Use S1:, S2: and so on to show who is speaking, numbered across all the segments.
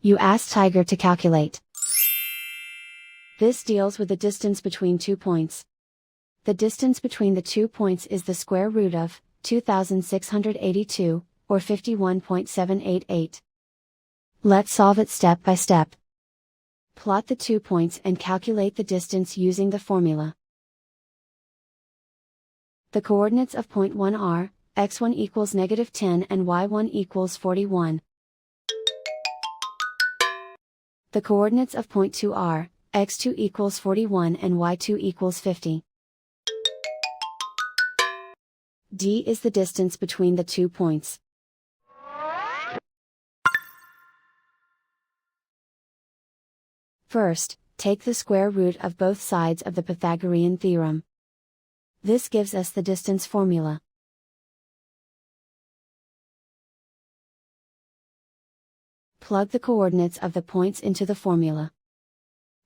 S1: You ask Tiger to calculate. This deals with the distance between 2 points. The distance between the 2 points is the square root of 2682, or 51.788. Let's solve it step by step. Plot the 2 points and calculate the distance using the formula. The coordinates of point 1 are, x1 equals -10 and y1 equals 41. The coordinates of point 2 are, x2 equals 41 and y2 equals 50. D is the distance between the 2 points. First, take the square root of both sides of the Pythagorean theorem. This gives us the distance formula. Plug the coordinates of the points into the formula.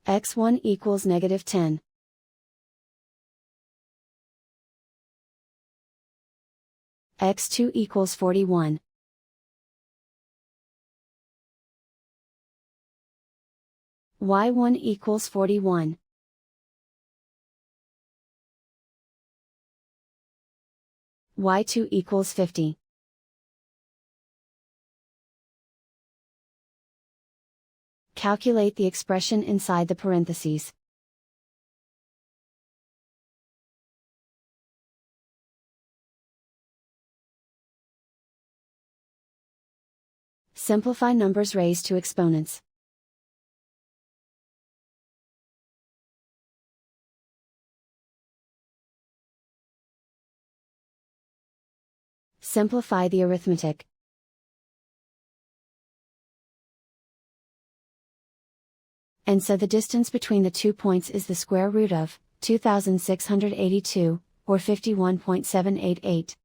S1: x1 equals -10. x2 equals 41. y1 equals 41. y2 equals 50. Calculate the expression inside the parentheses. Simplify numbers raised to exponents. Simplify the arithmetic. And so the distance between the 2 points is the square root of 2682, or 51.788.